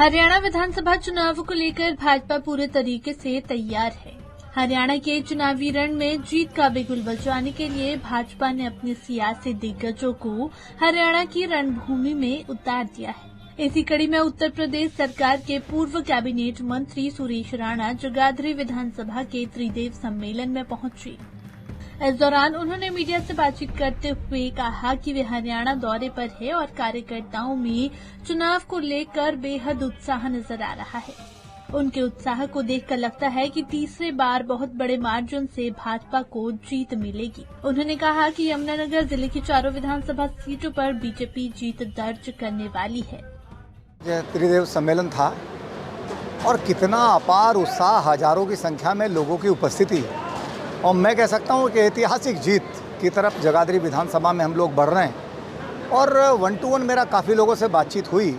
हरियाणा विधानसभा चुनाव को लेकर भाजपा पूरे तरीके से तैयार है। हरियाणा के चुनावी रण में जीत का बिगुल बजाने के लिए भाजपा ने अपने सियासी दिग्गजों को हरियाणा की रणभूमि में उतार दिया है। इसी कड़ी में उत्तर प्रदेश सरकार के पूर्व कैबिनेट मंत्री सुरेश राणा जगाधरी विधानसभा के त्रिदेव सम्मेलन में पहुंचे। इस दौरान उन्होंने मीडिया से बातचीत करते हुए कहा कि वे हरियाणा दौरे पर है और कार्यकर्ताओं में चुनाव को लेकर बेहद उत्साह नजर आ रहा है। उनके उत्साह को देखकर लगता है कि तीसरे बार बहुत बड़े मार्जिन से भाजपा को जीत मिलेगी। उन्होंने कहा कि यमुनानगर जिले की चारों विधानसभा सीटों पर बीजेपी जीत दर्ज करने वाली है। त्रिदेव सम्मेलन था और कितना अपार उत्साह, हजारों की संख्या में लोगों की उपस्थिति, और मैं कह सकता हूँ कि ऐतिहासिक जीत की तरफ जगाधरी विधानसभा में हम लोग बढ़ रहे हैं। और 1-to-1 मेरा काफ़ी लोगों से बातचीत हुई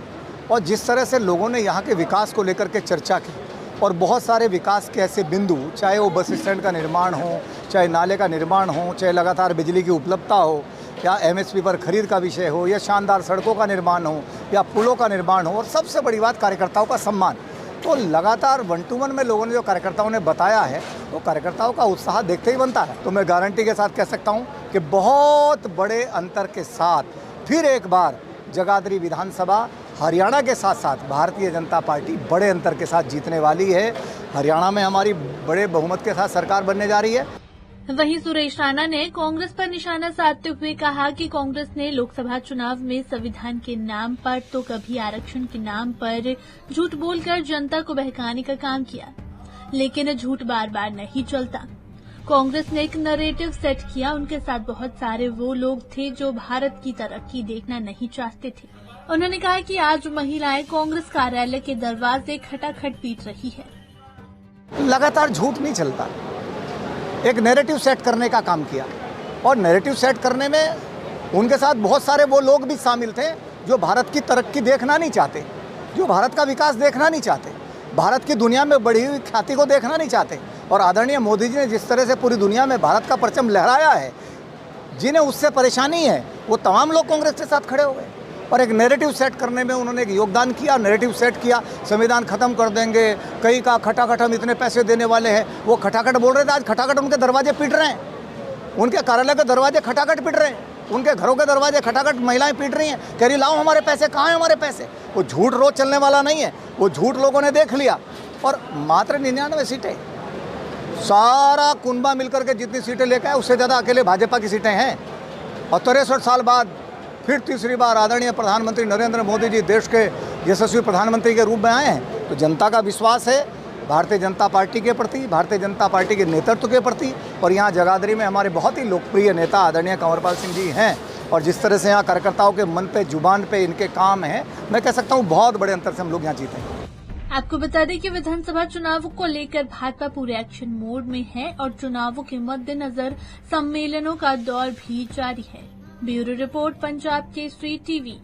और जिस तरह से लोगों ने यहाँ के विकास को लेकर के चर्चा की और बहुत सारे विकास के ऐसे बिंदु, चाहे वो बस स्टैंड का निर्माण हो, चाहे नाले का निर्माण हो, चाहे लगातार बिजली की उपलब्धता हो, या एमएसपी पर खरीद का विषय हो, या शानदार सड़कों का निर्माण हो, या पुलों का निर्माण हो, और सबसे बड़ी बात कार्यकर्ताओं का सम्मान। तो लगातार 1-to-1 में लोगों ने जो कार्यकर्ताओं ने बताया है, तो कार्यकर्ताओं का उत्साह देखते ही बनता है। तो मैं गारंटी के साथ कह सकता हूं कि बहुत बड़े अंतर के साथ फिर एक बार जगाधरी विधानसभा हरियाणा के साथ साथ भारतीय जनता पार्टी बड़े अंतर के साथ जीतने वाली है। हरियाणा में हमारी बड़े बहुमत के साथ सरकार बनने जा रही है। वहीं सुरेश राणा ने कांग्रेस पर निशाना साधते हुए कहा कि कांग्रेस ने लोकसभा चुनाव में संविधान के नाम पर तो कभी आरक्षण के नाम पर झूठ बोलकर जनता को बहकाने का काम किया, लेकिन झूठ बार बार नहीं चलता। कांग्रेस ने एक नैरेटिव सेट किया। उनके साथ बहुत सारे वो लोग थे जो भारत की तरक्की देखना नहीं चाहते थे। उन्होंने कहा कि आज महिलाएं कांग्रेस कार्यालय के दरवाजे खटाखट पीट रही है। लगातार झूठ नहीं चलता, एक नैरेटिव सेट करने का काम किया, और नैरेटिव सेट करने में उनके साथ बहुत सारे वो लोग भी शामिल थे जो भारत की तरक्की देखना नहीं चाहते, जो भारत का विकास देखना नहीं चाहते, भारत की दुनिया में बढ़ी हुई ख्याति को देखना नहीं चाहते। और आदरणीय मोदी जी ने जिस तरह से पूरी दुनिया में भारत का परचम लहराया है, जिन्हें उससे परेशानी है, वो तमाम लोग कांग्रेस के साथ खड़े हो गए और एक नैरेटिव सेट करने में उन्होंने एक योगदान किया। नैरेटिव सेट किया, संविधान खत्म कर देंगे, कई का खटाखट हम इतने पैसे देने वाले हैं। वो खटाखट बोल रहे थे, आज खटाखट उनके दरवाजे पीट रहे हैं, उनके कार्यालय के दरवाजे खटाखट पीट रहे हैं, उनके घरों के दरवाजे खटाखट महिलाएं पीट रही हैं, कह रही लाओ हमारे पैसे, कहाँ हैं हमारे पैसे। वो झूठ रोज चलने वाला नहीं है, वो झूठ लोगों ने देख लिया। और मात्र 99 सीटें, सारा कुनबा मिलकर के जितनी सीटें लेकर आए उससे ज़्यादा अकेले भाजपा की सीटें हैं। और 63 साल बाद फिर तीसरी बार आदरणीय प्रधानमंत्री नरेंद्र मोदी जी देश के यशस्वी प्रधानमंत्री के रूप में आए हैं। तो जनता का विश्वास है भारतीय जनता पार्टी के प्रति, भारतीय जनता पार्टी के नेतृत्व के प्रति। और यहाँ जगाधरी में हमारे बहुत ही लोकप्रिय नेता आदरणीय कंवरपाल सिंह जी हैं, और जिस तरह से यहाँ कार्यकर्ताओं के मन पे, जुबान पे इनके काम हैं, मैं कह सकता हूँ बहुत बड़े अंतर से हम लोग यहाँ जीते हैं। आपको बता दें कि विधानसभा चुनाव को लेकर भाजपा पूरे एक्शन मोड में है और चुनावों के मद्देनजर सम्मेलनों का दौर भी जारी है। Bureau report, Punjab Kesari TV.